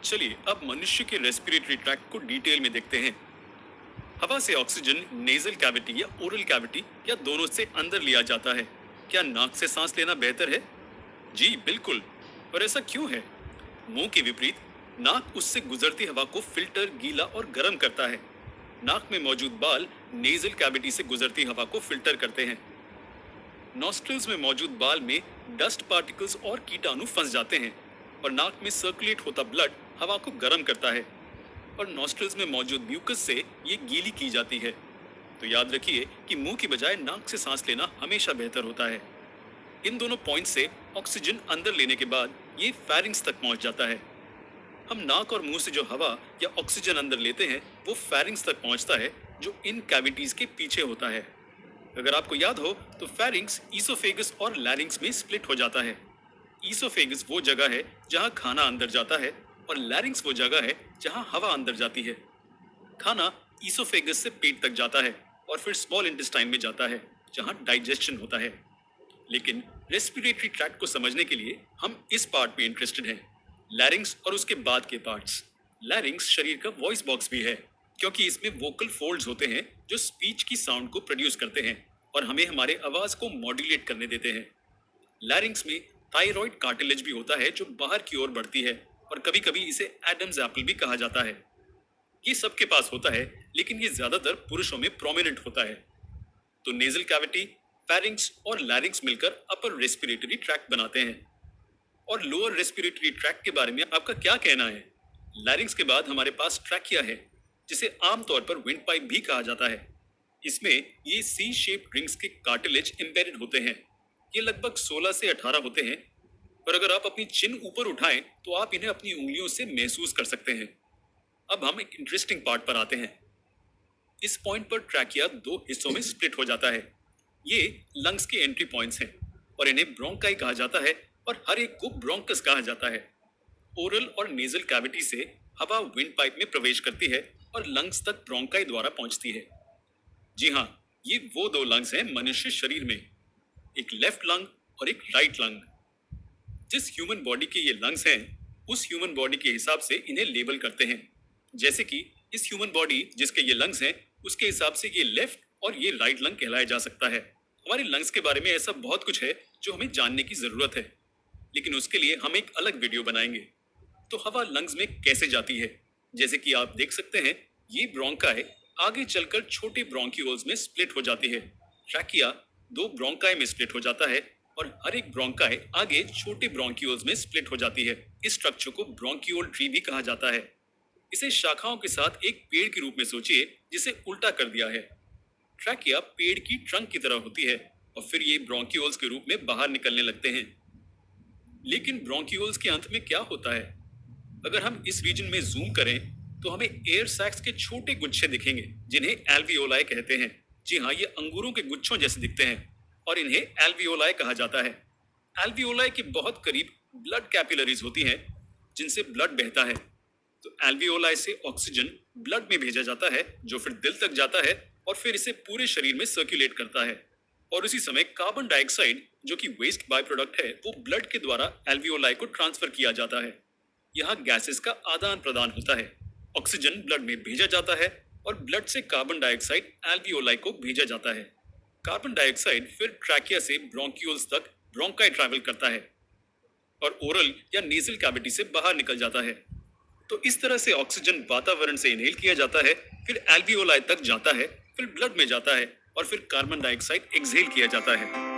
चलिए अब मनुष्य के रेस्पिरेटरी ट्रैक्ट को डिटेल में देखते हैं। हवा से ऑक्सीजन नेजल कैविटी या ओरल कैविटी या दोनों से अंदर लिया जाता है। क्या नाक से सांस लेना बेहतर है? जी बिल्कुल। और ऐसा क्यों है? मुंह के विपरीत नाक उससे गुजरती हवा को फिल्टर, गीला और गर्म करता है। नाक में मौजूद बाल नेजल कैविटी से गुजरती हवा को फिल्टर करते हैं। नॉस्ट्रिल्स में मौजूद बाल में डस्ट पार्टिकल्स और कीटाणु फंस जाते हैं और नाक में सर्कुलेट होता ब्लड हवा को गर्म करता है और नॉस्ट्रिल्स में मौजूद म्यूकस से ये गीली की जाती है। तो याद रखिए कि मुंह की बजाय नाक से सांस लेना हमेशा बेहतर होता है। इन दोनों पॉइंट से ऑक्सीजन अंदर लेने के बाद ये फेरिंग्स तक पहुंच जाता है। हम नाक और मुंह से जो हवा या ऑक्सीजन अंदर लेते हैं वो फेरिंग्स तक पहुंचता है, जो इन कैविटीज के पीछे होता है। अगर आपको याद हो तो फेरिंग्स ईसोफेगस और लैरिंग्स में स्प्लिट हो जाता है। ईसोफेगस वो जगह है जहां खाना अंदर जाता है और लैरिंग्स वो जगह है जहां हवा अंदर जाती है। खाना ईसोफेगस से पेट तक जाता है और फिर स्मॉल इंटेस्टाइन में जाता है जहां डाइजेशन होता है। लेकिन रेस्पिरेटरी ट्रैक्ट को समझने के लिए हम इस पार्ट में इंटरेस्टेड हैं, लैरिंग्स और उसके बाद के पार्ट्स। लैरिंग्स शरीर का वॉइस बॉक्स भी है, क्योंकि इसमें वोकल फोल्ड्स होते हैं जो स्पीच की साउंड को प्रोड्यूस करते हैं और हमें हमारे आवाज को मॉड्यूलेट करने देते हैं। लैरिंग्स में थायराइड कार्टिलेज भी होता है जो बाहर की ओर बढ़ती है और कभी कभी इसे एडम्स एप्पल भी कहा जाता है। ये सबके पास होता है, लेकिन ये ज्यादातर पुरुषों में प्रोमिनेंट होता है। तो नेजल कैविटी, फेरिंग्स और लैरिंग्स मिलकर अपर रेस्पिरेटरी ट्रैक्ट बनाते हैं। और लोअर रेस्पिरेटरी ट्रैक्ट के बारे में आपका क्या कहना है? लैरिंग्स के बाद हमारे पास ट्रैकिया है, जिसे आमतौर पर विंड पाइप भी कहा जाता है। इसमें ये सी शेप्ड रिंग्स के कार्टिलेज एम्बेडेड होते हैं। ये लगभग 16 से 18 होते हैं, और अगर आप अपनी चिन ऊपर उठाएं तो आप इन्हें अपनी उंगलियों से महसूस कर सकते हैं। अब हम एक इंटरेस्टिंग पार्ट पर आते हैं। इस पॉइंट पर ट्रैकिया दो हिस्सों में स्प्लिट हो जाता है। ये लंग्स के एंट्री पॉइंट्स हैं और इन्हें ब्रोंकाई कहा जाता है और हर एक को ब्रोंकस कहा जाता है। ओरल और नेजल कैविटी से हवा विंड पाइप में प्रवेश करती है और लंग्स तक ब्रोंकाई द्वारा पहुंचती है। जी हाँ, ये वो दो लंग्स हैं मनुष्य शरीर में, एक लेफ्ट लंग और एक राइट लंग। जिस ह्यूमन बॉडी के ये लंग्स हैं, उस ह्यूमन बॉडी के हिसाब से इन्हें लेबल करते हैं। जैसे कि इस ह्यूमन बॉडी जिसके ये लंग्स हैं, उसके हिसाब से ये लेफ्ट और ये राइट लंग कहलाया जा सकता है। हमारे लंग्स के बारे में ऐसा बहुत कुछ है जो हमें जानने की जरूरत है, लेकिन उसके लिए हम एक अलग वीडियो बनाएंगे। तो हवा लंग्स में कैसे जाती है? जैसे कि आप देख सकते हैं, ये ब्रोंकाई आगे चलकर छोटे ब्रोंक्यूल्स में स्प्लिट हो जाती है। ट्रैकिया दो ब्रोंकाई में स्प्लिट हो जाता है और हर एक ब्रोंकाई आगे छोटे ब्रोंक्यूल्स में स्प्लिट हो जाती है। इस स्ट्रक्चर को ब्रोंक्यूल ट्री भी कहा जाता है। इसे शाखाओं के साथ एक पेड़ के रूप में सोचिए, जिसे उल्टा कर दिया है। ट्रैकिया पेड़ की ट्रंक की तरह होती है और फिर ये ब्रोंक्यूल्स के रूप में बाहर निकलने लगते हैं। लेकिन ब्रोंक्यूल्स के अंत में क्या होता है? अगर हम इस रीजन में जूम करें तो हमें एयर सैक्स के छोटे गुच्छे दिखेंगे, जिन्हें एल्वियोलाई कहते हैं। जी हाँ, ये अंगूरों के गुच्छों जैसे दिखते हैं और इन्हें एल्वियोलाई कहा जाता है। एल्वियोलाई के बहुत करीब ब्लड कैपिलरीज होती हैं, जिनसे ब्लड बहता है। तो एल्वियोलाई से ऑक्सीजन ब्लड में भेजा जाता है, जो फिर दिल तक जाता है और फिर इसे पूरे शरीर में सर्कुलेट करता है। और उसी समय कार्बन डाइऑक्साइड, जो कि वेस्ट बाय प्रोडक्ट है, वो ब्लड के द्वारा एल्वियोलाई को ट्रांसफर किया जाता है। यहाँ गैसेस का आदान प्रदान होता है। ऑक्सीजन ब्लड में भेजा जाता है और ब्लड से कार्बन डाइऑक्साइड एल्वियोलाई को भेजा जाता है। कार्बन डाइऑक्साइड फिर ट्रैकिया से ब्रोंक्यूल्स तक ब्रोंकाई ट्रैवल करता है और ओरल या नेजल कैविटी से बाहर निकल जाता है। तो इस तरह से ऑक्सीजन वातावरण से इनहेल किया जाता है, फिर एल्वियोलाई तक जाता है, फिर ब्लड में जाता है और फिर कार्बन डाइऑक्साइड एक्सहेल किया जाता है।